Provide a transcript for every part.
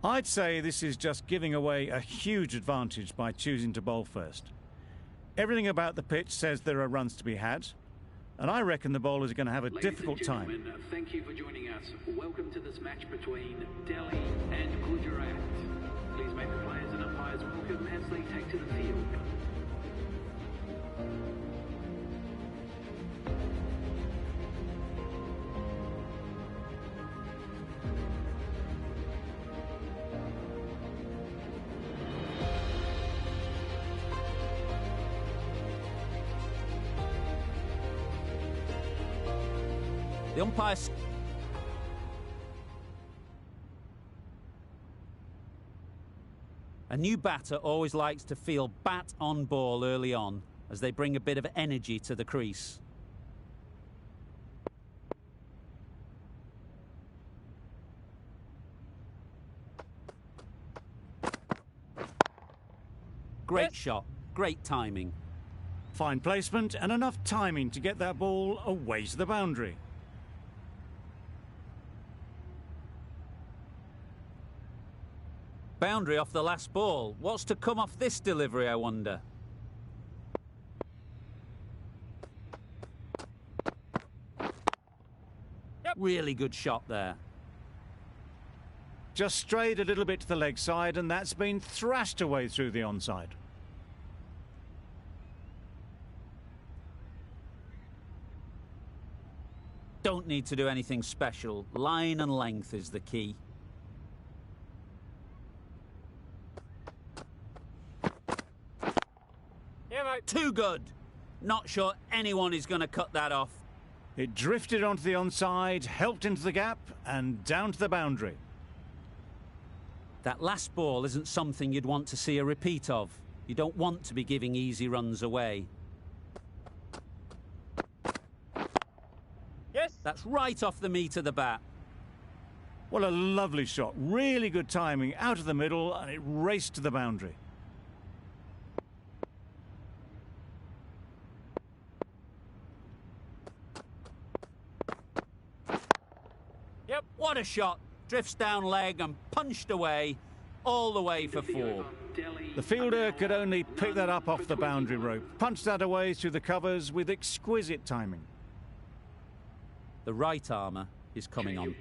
I'd say this is just giving away a huge advantage by choosing to bowl first. Everything about the pitch says there are runs to be had, and I reckon the bowlers are going to have a difficult time. Thank you for joining us. Welcome to this match between Delhi and Gujarat. Please make the players and umpires welcome as they take to the field. The umpires. A new batter always likes to feel bat on ball early on, as they bring a bit of energy to the crease. Great shot, great timing. Fine placement and enough timing to get that ball away to the boundary. Boundary off the last ball. What's to come off this delivery, I wonder? Yep. Really good shot there. Just strayed a little bit to the leg side, and that's been thrashed away through the onside. Don't need to do anything special. Line and length is the key. Too good. Not sure anyone is going to cut that off. It drifted onto the onside, helped into the gap, and down to the boundary. That last ball isn't something you'd want to see a repeat of. You don't want to be giving easy runs away. Yes. That's right off the meat of the bat. What a lovely shot. Really good timing, out of the middle, and it raced to the boundary. Yep, what a shot. Drifts down leg and punched away, all the way for 4. The fielder could only pick that up off the boundary rope, punched that away through the covers with exquisite timing. The right armour is coming on.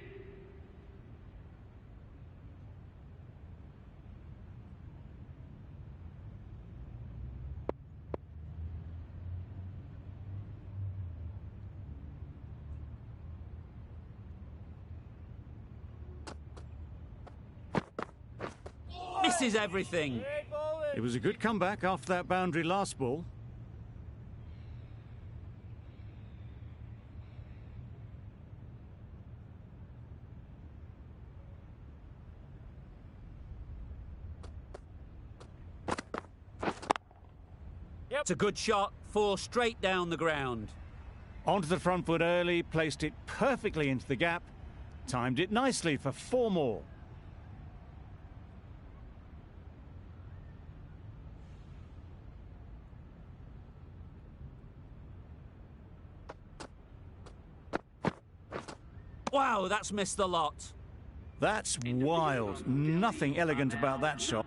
Misses everything. It was a good comeback after that boundary last ball. Yep. It's a good shot, 4 straight down the ground. Onto the front foot early, placed it perfectly into the gap, timed it nicely for 4 more. Wow, that's missed the lot. That's wild. Nothing elegant about that shot.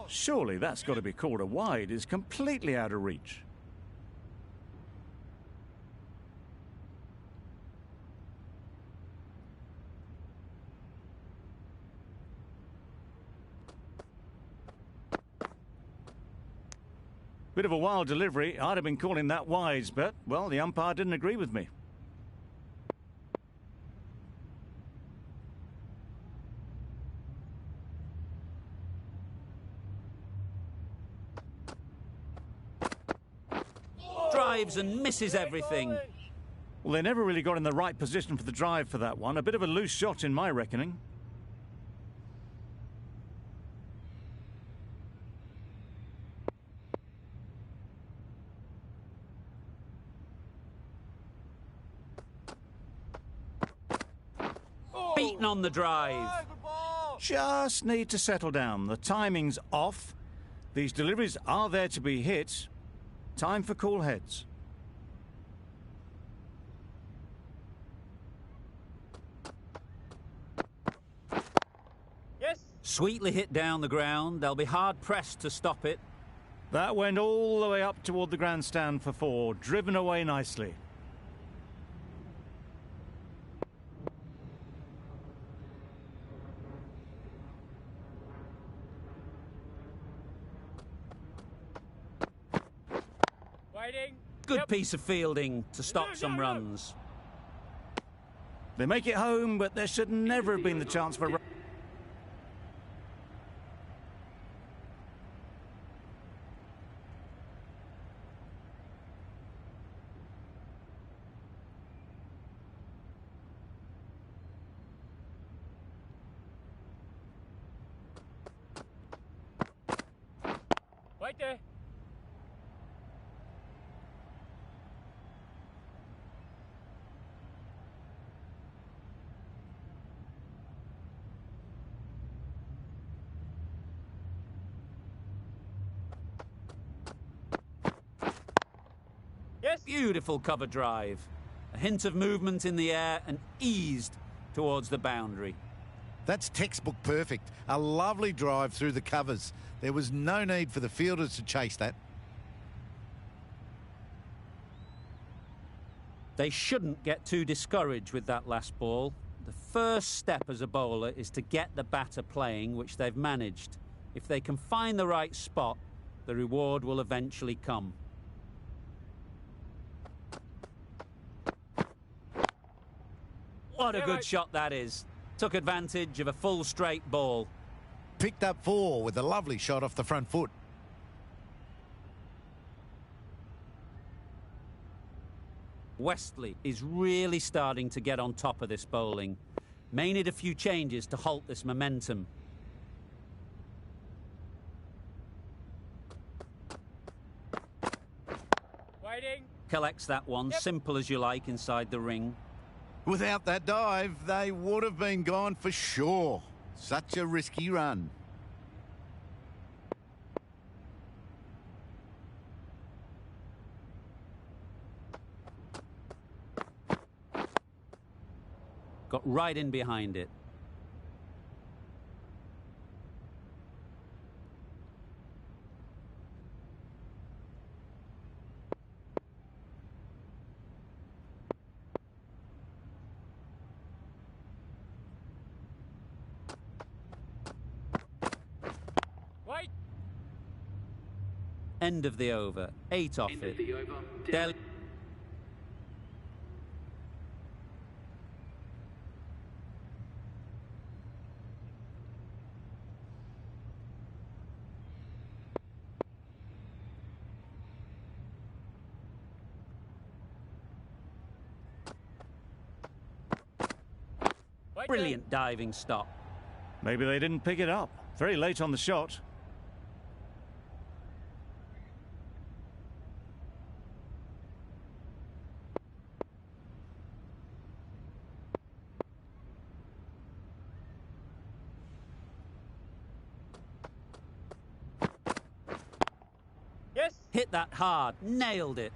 Surely that's got to be called a wide. It's completely out of reach. Bit of a wild delivery. I'd have been calling that wise, but, well, the umpire didn't agree with me. Drives and misses everything. Well, they never really got in the right position for the drive for that one. A bit of a loose shot in my reckoning. Waiting on the drive. Just need to settle down. The timing's off. These deliveries are there to be hit. Time for cool heads. Yes. Sweetly hit down the ground. They'll be hard-pressed to stop it. That went all the way up toward the grandstand for 4, driven away nicely. Waiting. Good Yep. piece of fielding to stop some runs. They make it home, but there should never have been the chance for... Wait there. Yes. Beautiful cover drive. A hint of movement in the air and eased towards the boundary. That's textbook perfect. A lovely drive through the covers. There was no need for the fielders to chase that. They shouldn't get too discouraged with that last ball. The first step as a bowler is to get the batter playing, which they've managed. If they can find the right spot, the reward will eventually come. What a Yeah, good mate. shot that is. Took advantage of a full straight ball. Picked up 4 with a lovely shot off the front foot. Westley is really starting to get on top of this bowling. May need a few changes to halt this momentum. Waiting. Collects that one, Yep. simple as you like, inside the ring. Without that dive, they would have been gone for sure. Such a risky run. Got right in behind it. Wait. End of the over. 8 off End it. of the over. Delhi. Wait Brilliant diving stop. Maybe they didn't pick it up. Very late on the shot. There. Yes. Hit that hard. Nailed it.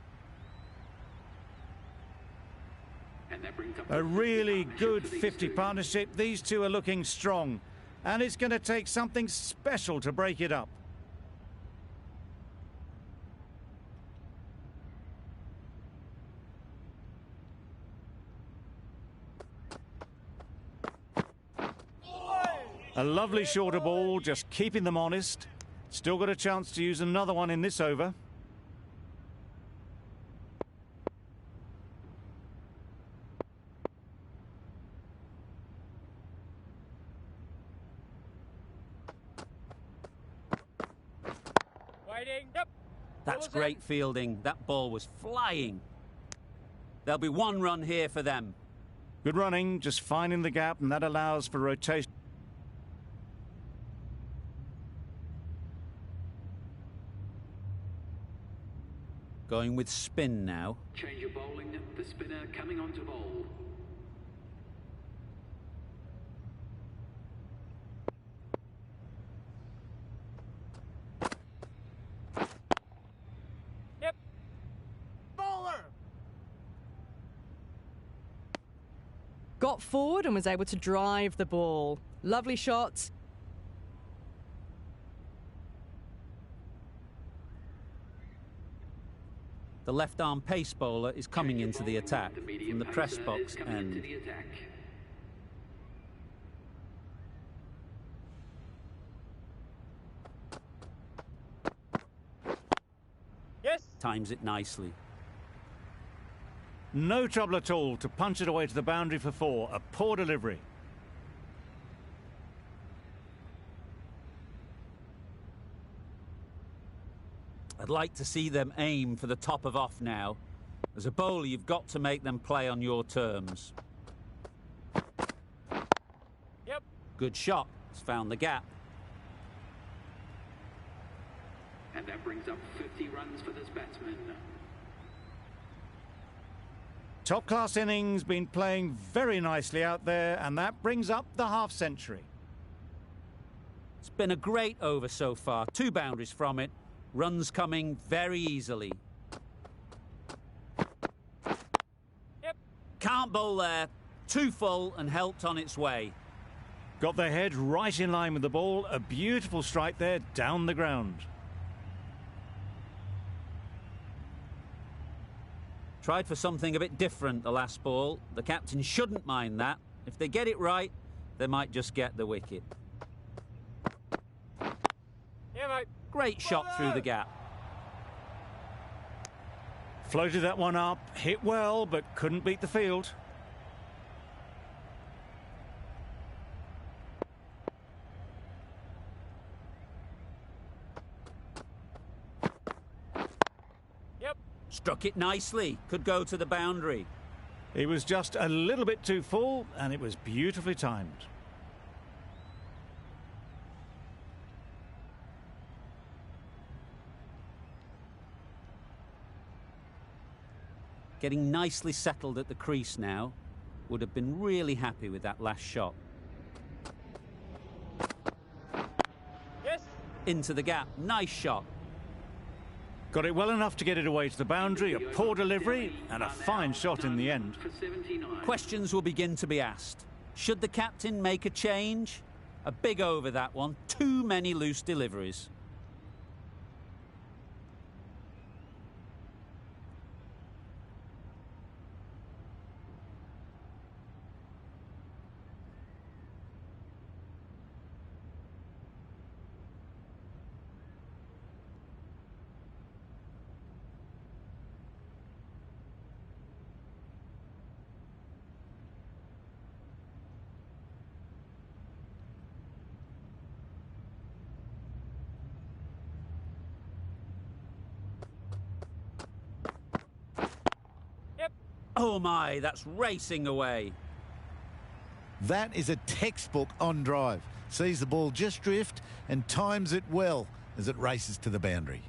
And that brings up A the really 50 good partnership for these 50 two. partnership. These two are looking strong. And it's going to take something special to break it up. A lovely shorter ball, just keeping them honest. Still got a chance to use another one in this over. Waiting. Yep. That's Ball is great in. fielding. That ball was flying. There'll be 1 run here for them. Good running, just finding the gap, and that allows for rotation. Going with spin now. Change of bowling. The spinner coming on to bowl. got forward and was able to drive the ball. Lovely shot. The left-arm pace bowler is coming into the attack from the press box end. Yes. Times it nicely. No trouble at all to punch it away to the boundary for 4. A poor delivery. I'd like to see them aim for the top of off now. As a bowler, you've got to make them play on your terms. Yep. Good shot. It's found the gap. And that brings up 50 runs for this batsman. Top-class innings, been playing very nicely out there, and that brings up the half-century. It's been a great over so far. 2 boundaries from it. Runs coming very easily. Yep. Can't bowl there. Too full and helped on its way. Got their head right in line with the ball. A beautiful strike there down the ground. Tried for something a bit different the last ball. The captain shouldn't mind that. If they get it right, they might just get the wicket. Yeah, mate. Great shot through the gap. Floated that one up, hit well, but couldn't beat the field. Yep. Struck it nicely. Could go to the boundary. He was just a little bit too full, and it was beautifully timed. Getting nicely settled at the crease now. Would have been really happy with that last shot. Yes. Into the gap. Nice shot. Got it well enough to get it away to the boundary. A poor delivery and a fine shot in the end. For 79. Questions will begin to be asked. Should the captain make a change? A big over that one. Too many loose deliveries. Oh my, that's racing away. That is a textbook on drive. Sees the ball just drift and times it well as it races to the boundary.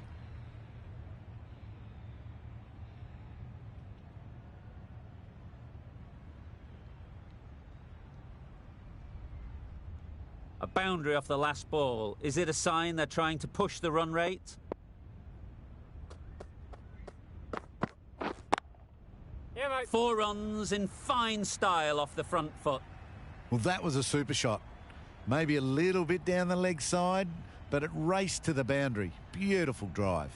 A boundary off the last ball. Is it a sign they're trying to push the run rate? Yeah, mate. 4 runs in fine style off the front foot. Well, that was a super shot. Maybe a little bit down the leg side, but it raced to the boundary. Beautiful drive.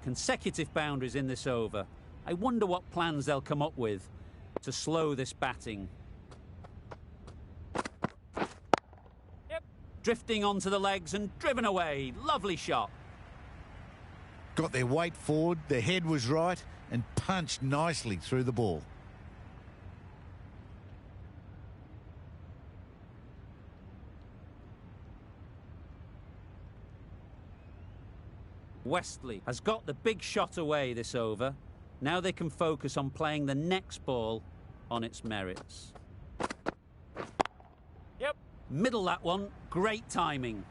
Consecutive boundaries in this over. I wonder what plans they'll come up with to slow this batting. Yep. Drifting onto the legs and driven away. Lovely shot. Got their weight forward, their head was right, and punched nicely through the ball. Westley has got the big shot away this over. Now they can focus on playing the next ball on its merits. Yep. Middle that one. Great timing.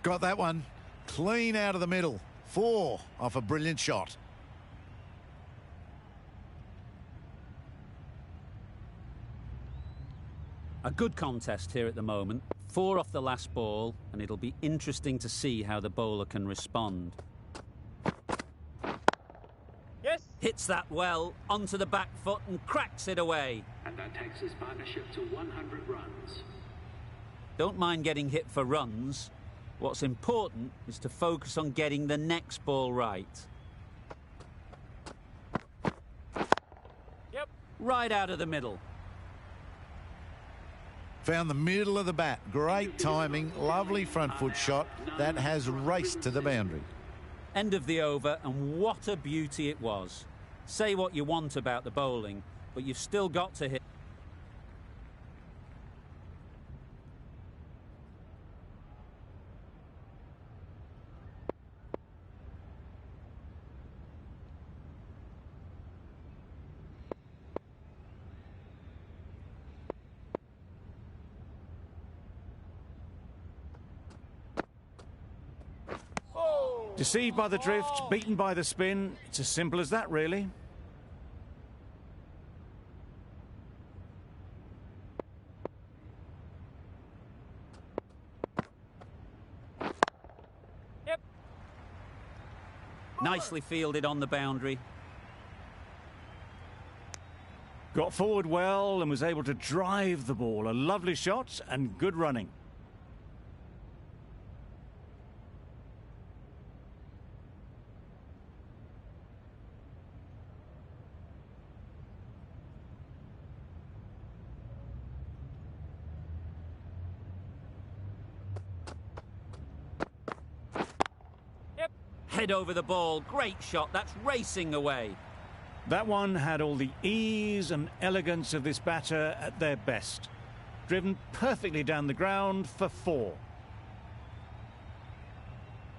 Got that one clean out of the middle. 4 off a brilliant shot. A good contest here at the moment. 4 off the last ball, and it'll be interesting to see how the bowler can respond. Hits that well, onto the back foot and cracks it away. And that takes his partnership to 100 runs. Don't mind getting hit for runs. What's important is to focus on getting the next ball right. Yep. Right out of the middle. Found the middle of the bat. Great timing, lovely front foot shot. That has raced to the boundary. End of the over, and what a beauty it was. Say what you want about the bowling, but you've still got to hit. Deceived by the drift, beaten by the spin. It's as simple as that, really. Yep. Nicely fielded on the boundary. Got forward well and was able to drive the ball. A lovely shot and good running. Head over the ball, great shot, that's racing away. That one had all the ease and elegance of this batter at their best. Driven perfectly down the ground for 4.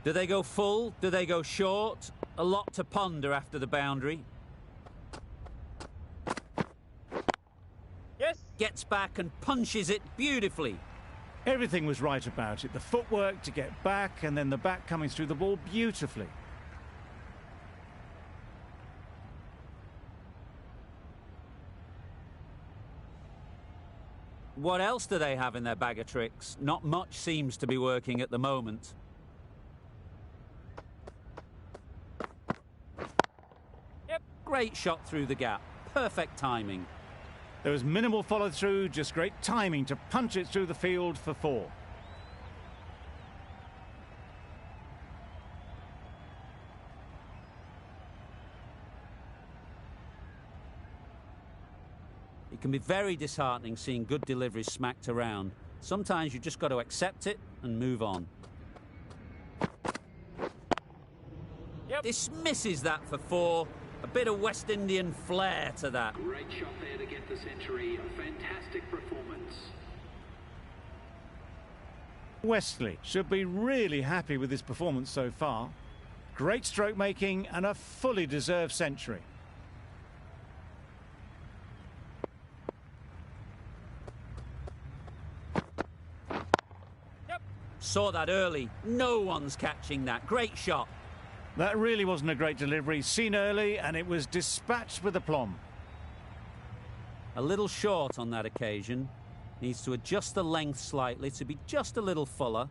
Do they go full? Do they go short? A lot to ponder after the boundary. Yes. Gets back and punches it beautifully. Everything was right about it. The footwork to get back and then the bat coming through the ball beautifully. What else do they have in their bag of tricks? Not much seems to be working at the moment. Yep. Great shot through the gap. Perfect timing. There was minimal follow-through, just great timing to punch it through the field for 4. It can be very disheartening seeing good deliveries smacked around. Sometimes you've just got to accept it and move on. Yep. Dismisses that for 4. A bit of West Indian flair to that. Great shot there to get the century. A fantastic performance. Wesley should be really happy with his performance so far. Great stroke making and a fully deserved century. Yep. Saw that early. No one's catching that. Great shot. That really wasn't a great delivery. Seen early and it was dispatched with aplomb. A little short on that occasion. Needs to adjust the length slightly to be just a little fuller.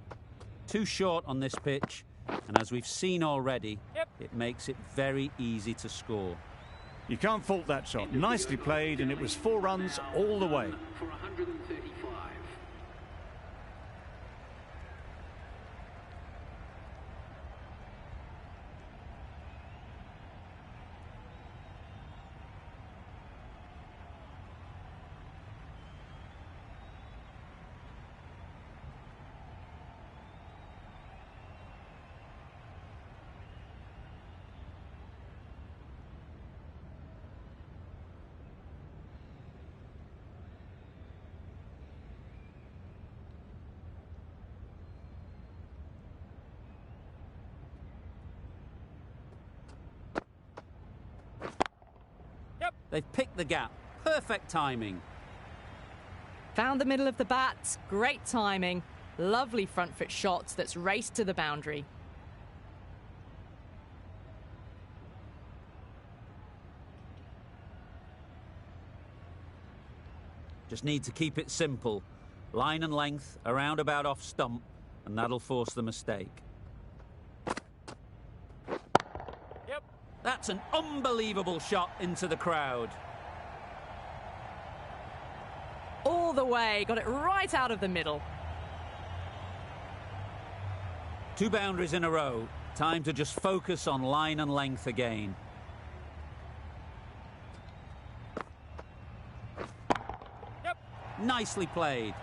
Too short on this pitch. And as we've seen already, Yep. it makes it very easy to score. You can't fault that shot. Nicely played and it was 4 runs all the way. For 135. They've picked the gap. Perfect timing. Found the middle of the bat. Great timing. Lovely front foot shot that's raced to the boundary. Just need to keep it simple. Line and length, around about off stump, and that'll force the mistake. Yep. That That's an unbelievable shot into the crowd. All the way, got it right out of the middle. 2 boundaries in a row. Time to just focus on line and length again. Yep. Nicely played.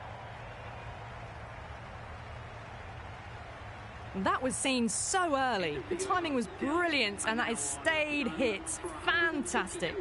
That was seen so early. The timing was brilliant, and that has stayed hit. Fantastic.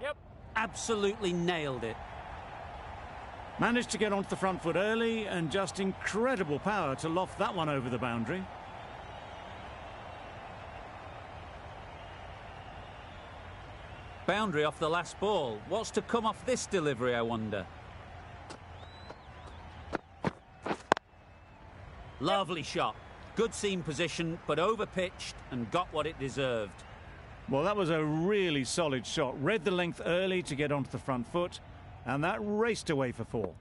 Yep. Absolutely nailed it. Managed to get onto the front foot early and just incredible power to loft that one over the boundary. Boundary off the last ball. What's to come off this delivery, I wonder? Lovely shot. Good seam position, but over-pitched and got what it deserved. Well, that was a really solid shot. Read the length early to get onto the front foot, and that raced away for 4.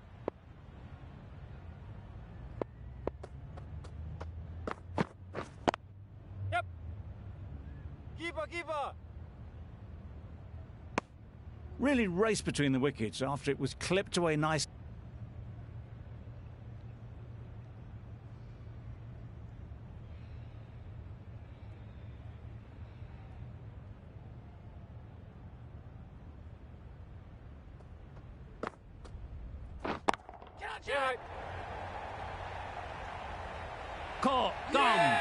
Yep. Keeper. Really raced between the wickets after it was clipped away nice. Yeah. Caught. Gone.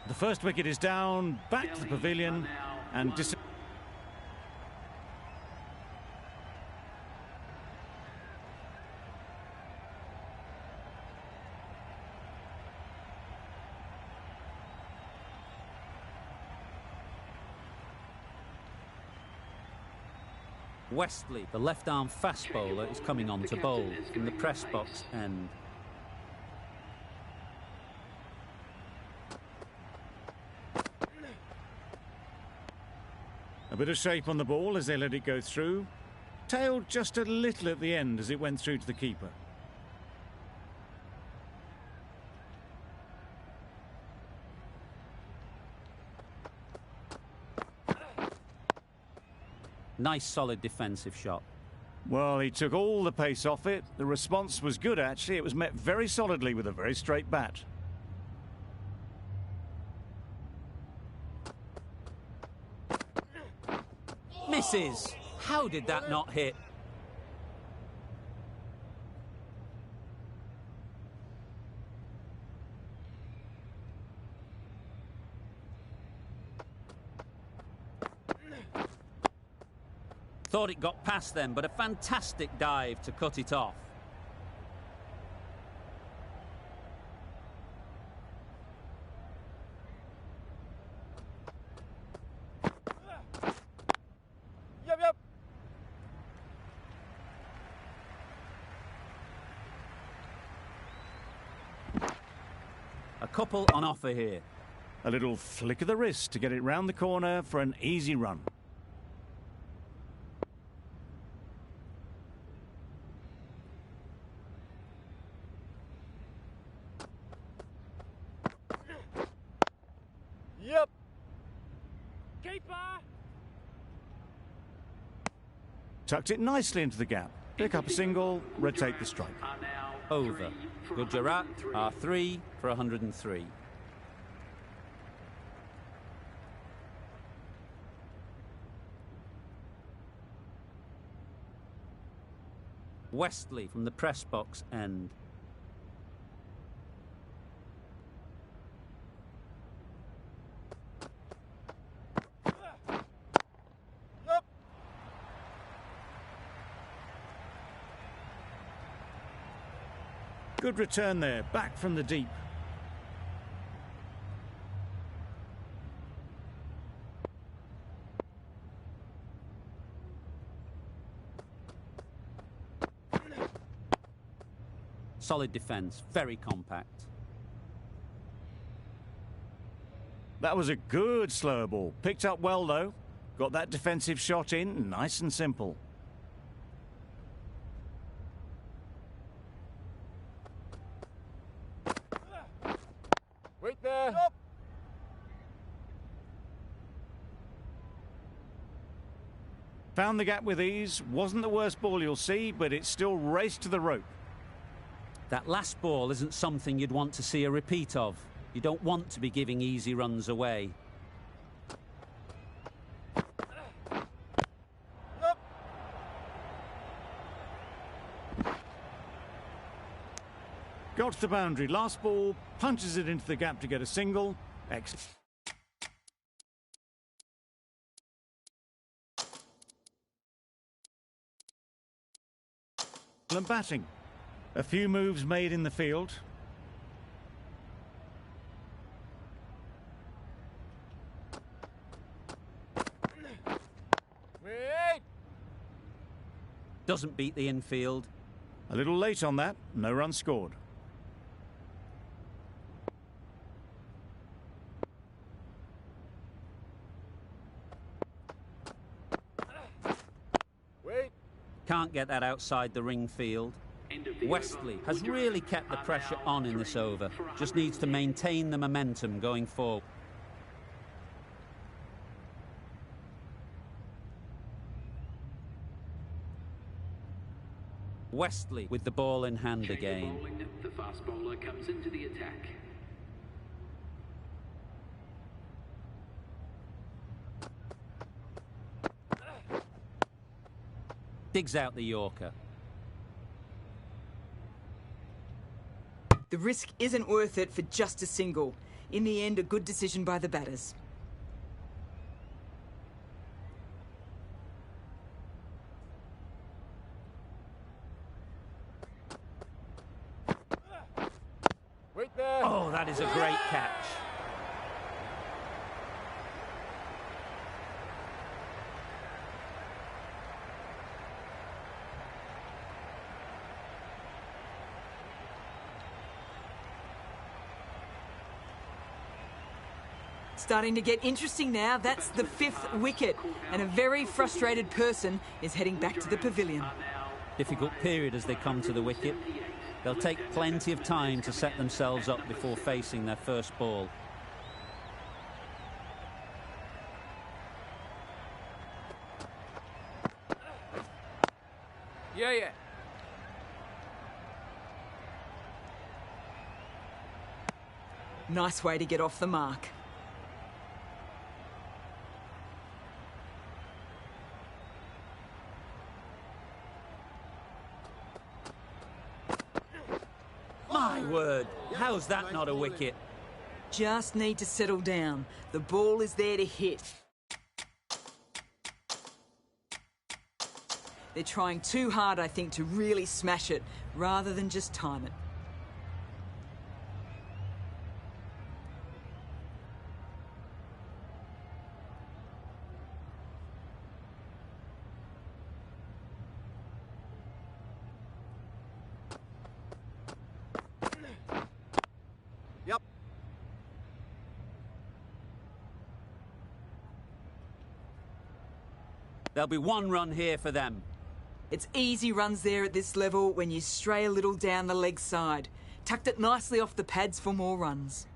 The first wicket is down, back to the pavilion, and Westley, the left-arm fast bowler, is coming on to bowl from the press box end. a bit of shape on the ball as they let it go through. Tailed just a little at the end as it went through to the keeper. Nice solid defensive shot. Well, he took all the pace off it. The response was good, actually. It was met very solidly with a very straight bat. Misses. How did that not hit? Thought it got past them, but a fantastic dive to cut it off. Yep. A couple on offer here. A little flick of the wrist to get it round the corner for an easy run. Yep. Keeper. Tucked it nicely into the gap. Pick up a single, rotate the strike. Over. Gujarat are 3 for 103. Westley from the press box end. Yep. Good return there, back from the deep. Solid defence, very compact. That was a good slower ball. Picked up well, though. Got that defensive shot in, nice and simple. Wait there. Stop. Found the gap with ease. Wasn't the worst ball you'll see, but it still raced to the rope. That last ball isn't something you'd want to see a repeat of. You don't want to be giving easy runs away. Yep. Got to the boundary. Last ball, punches it into the gap to get a single. Excellent. Batting. A few moves made in the field. Wait. Doesn't beat the infield. A little late on that. No run scored. Wait. Can't get that outside the ring field. Westley has really kept the pressure on in this over. Just needs to maintain the momentum going forward. Westley with the ball in hand again. The fast bowler comes into the attack. Digs out the Yorker. The risk isn't worth it for just a single. In the end, a good decision by the batters. Wait there. Oh, that is a great catch. Starting to get interesting now. That's the 5th wicket, and a very frustrated person is heading back to the pavilion. Difficult period as they come to the wicket. They'll take plenty of time to set themselves up before facing their first ball. Yeah. Nice way to get off the mark. My word, how's that not a wicket? Just need to settle down. The ball is there to hit. They're trying too hard, I think, to really smash it, rather than just time it. Yep. There'll be one run here for them. It's easy runs there at this level when you stray a little down the leg side. Tucked it nicely off the pads for more runs.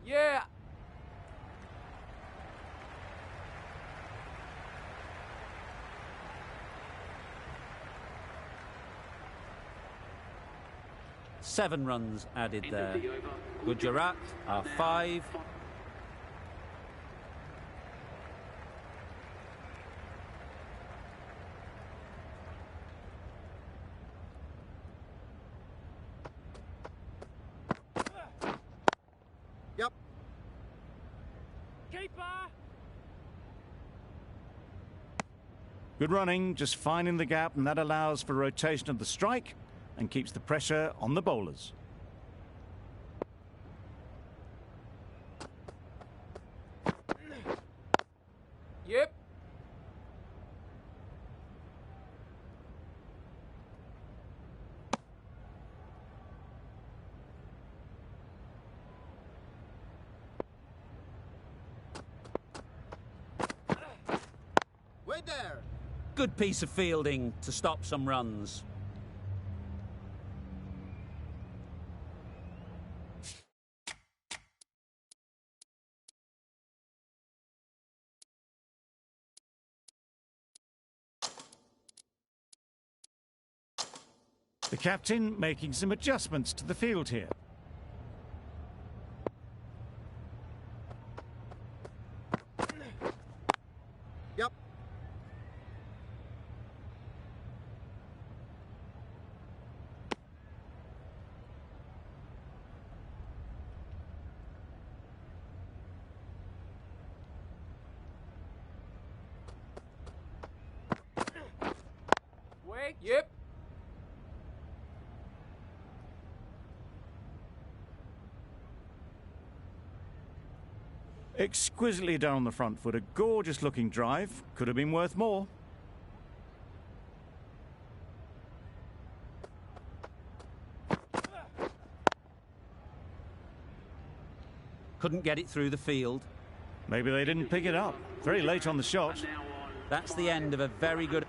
Yeah. Seven runs added there. Gujarat are 5. Keeper! Good running, just finding the gap, and that allows for rotation of the strike and keeps the pressure on the bowlers. Yep. Wait there. Good piece of fielding to stop some runs. The captain making some adjustments to the field here. Yep. Wait. Yep. Exquisitely done on the front foot. A gorgeous looking drive. Could have been worth more. Couldn't get it through the field. Maybe they didn't pick it up. Very late on the shot. That's the end of a very good...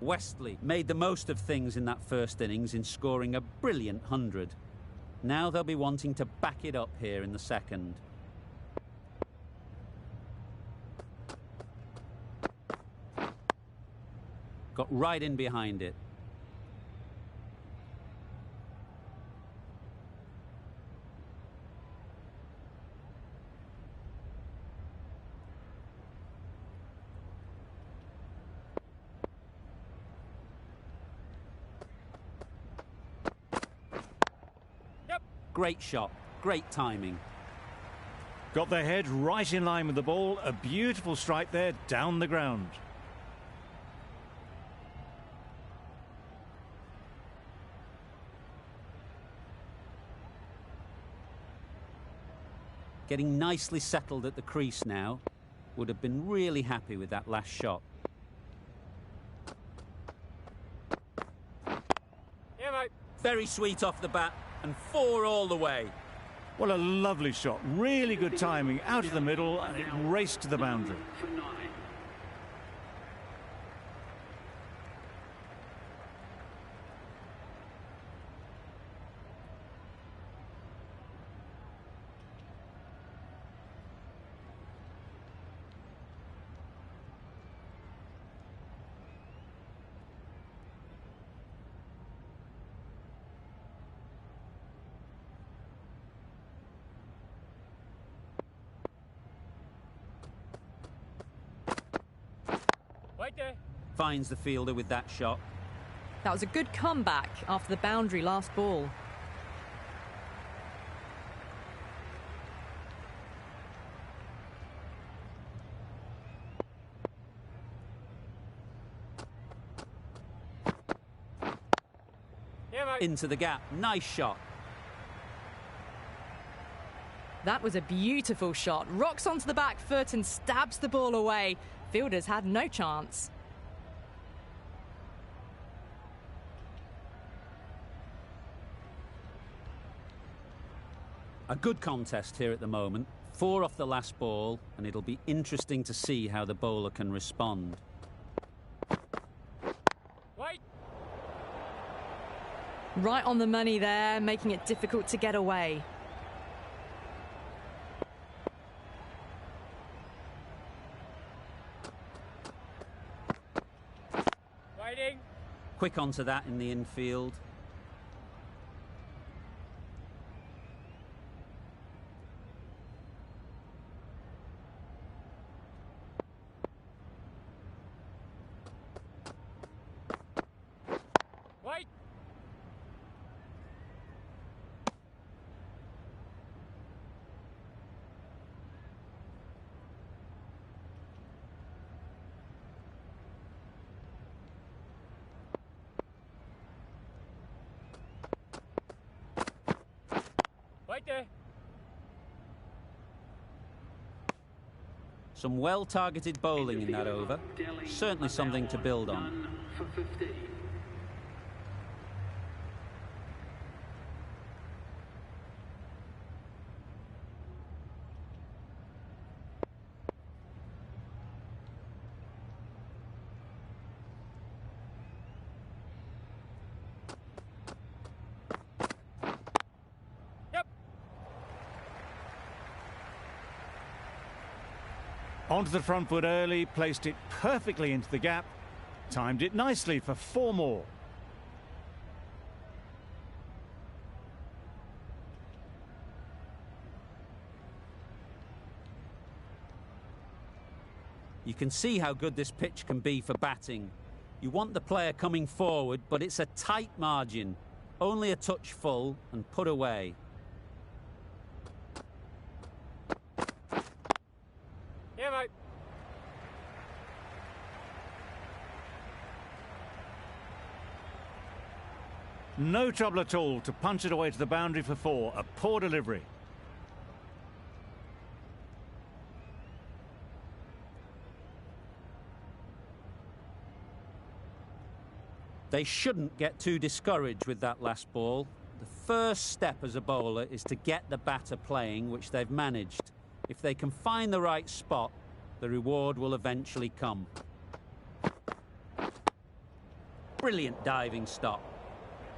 Westley made the most of things in that first innings in scoring a brilliant 100. Now they'll be wanting to back it up here in the second. Got right in behind it. Great shot, great timing. Got their head right in line with the ball. A beautiful strike there down the ground. Getting nicely settled at the crease now. Would have been really happy with that last shot. Yeah, mate. Very sweet off the bat. And 4 all the way. What a lovely shot. Really good timing. Out of the middle, and it raced to the boundary. For 9. Wait there. Finds the fielder with that shot. That was a good comeback after the boundary last ball. Yeah, mate. Into the gap. Nice shot. That was a beautiful shot. Rocks onto the back foot and stabs the ball away. Fielders had no chance. A good contest here at the moment. 4 off the last ball, and it'll be interesting to see how the bowler can respond. Wait. Right on the money there, making it difficult to get away. Waiting. Quick onto that in the infield. Wait. Wait there. Some well-targeted bowling in that over. Certainly something to build on. Done for 15. Yep. Onto the front foot early, placed it perfectly into the gap, timed it nicely for 4 more. You can see how good this pitch can be for batting. You want the player coming forward, but it's a tight margin. Only a touch full and put away. Yeah, mate. No trouble at all to punch it away to the boundary for 4. A poor delivery. They shouldn't get too discouraged with that last ball. The first step as a bowler is to get the batter playing, which they've managed. If they can find the right spot, the reward will eventually come. Brilliant diving stop.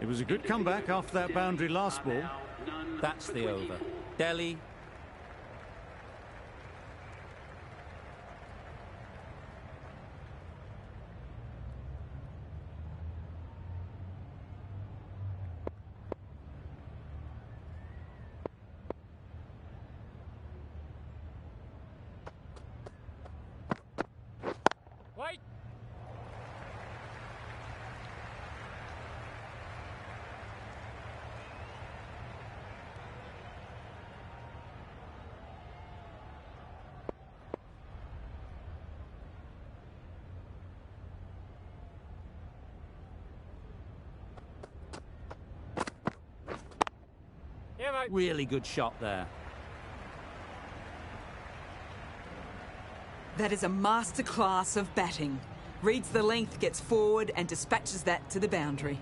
It was a good comeback after that boundary last ball. That's the over. Delhi. Wait. Yeah, mate. Really good shot there. That is a masterclass of batting. Reads the length, gets forward and dispatches that to the boundary.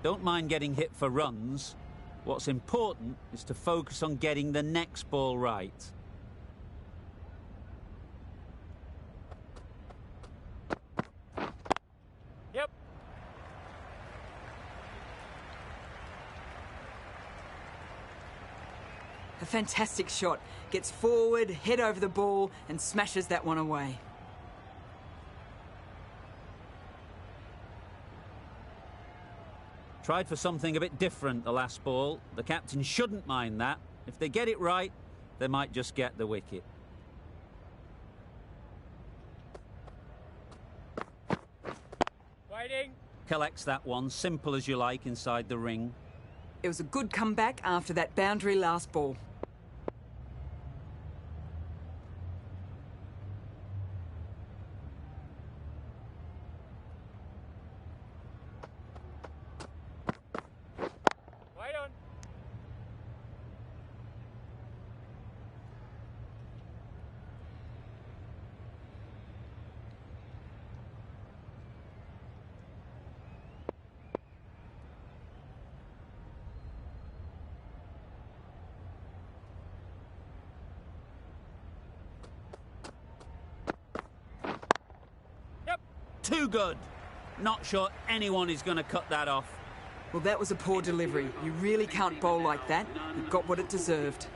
Don't mind getting hit for runs. What's important is to focus on getting the next ball right. Yep. A fantastic shot. Gets forward, head over the ball and smashes that one away. Tried for something a bit different the last ball. The captain shouldn't mind that. If they get it right, they might just get the wicket. Waiting. Collects that one, simple as you like, inside the ring. It was a good comeback after that boundary last ball. Wait on. Too good. Not sure anyone is going to cut that off. Well, that was a poor delivery. You really can't bowl like that. It got what it deserved.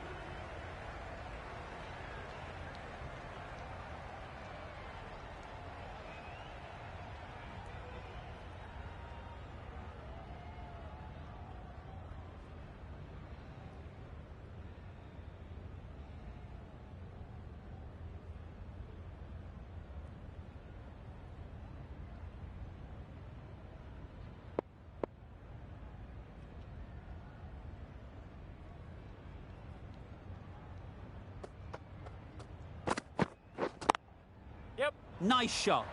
Yep. Nice shot.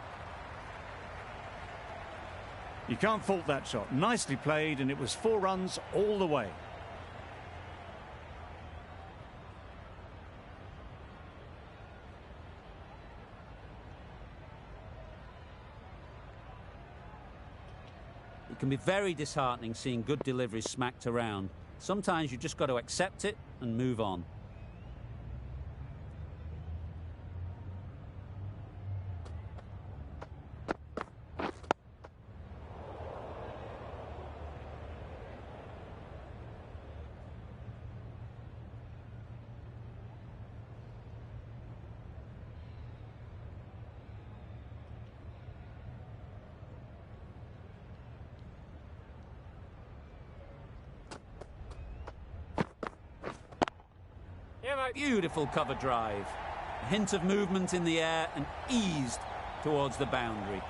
You can't fault that shot. Nicely played, and it was 4 runs all the way. It can be very disheartening seeing good deliveries smacked around. Sometimes you just got to accept it and move on. Yeah, mate. Beautiful cover drive. A hint of movement in the air and eased towards the boundary.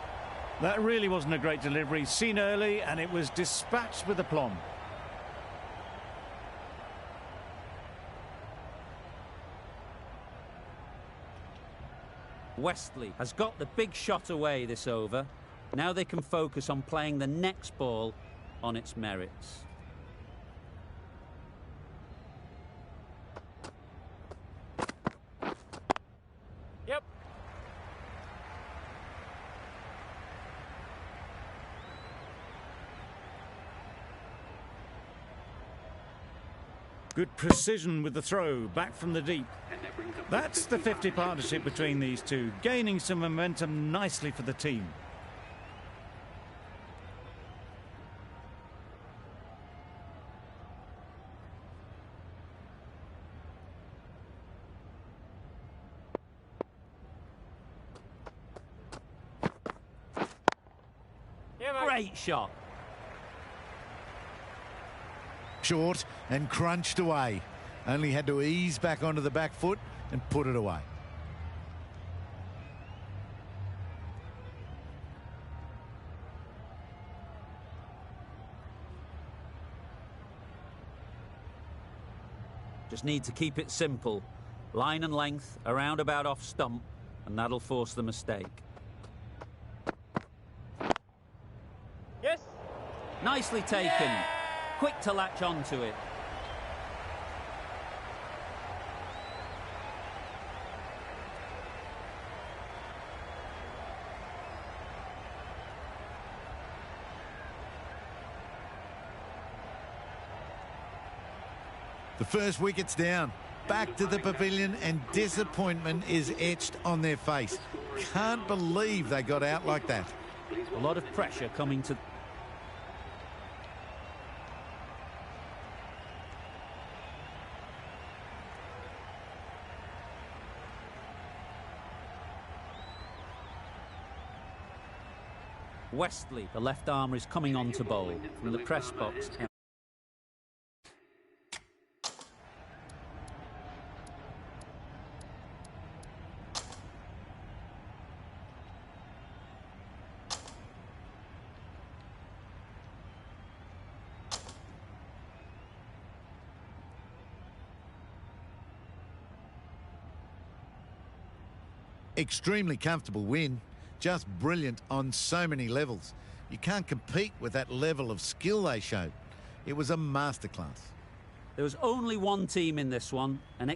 That really wasn't a great delivery. Seen early, and it was dispatched with aplomb. Westley has got the big shot away this over. Now they can focus on playing the next ball on its merits. Yep. Good precision with the throw, back from the deep. And that brings up That's the 50 partnership between these two, gaining some momentum nicely for the team. Yeah, mate. Great shot. Short and crunched away. Only had to ease back onto the back foot and put it away. Just need to keep it simple. Line and length, around about off stump, and that'll force the mistake. Yes. Nicely taken. Quick to latch onto it. The first wicket's down. Back to the pavilion, and disappointment is etched on their face. Can't believe they got out like that. A lot of pressure coming to... Westley, the left armour, is coming on to bowl from the press box. Extremely comfortable win. Just brilliant on so many levels. You can't compete with that level of skill they showed. It was a masterclass. There was only one team in this one, an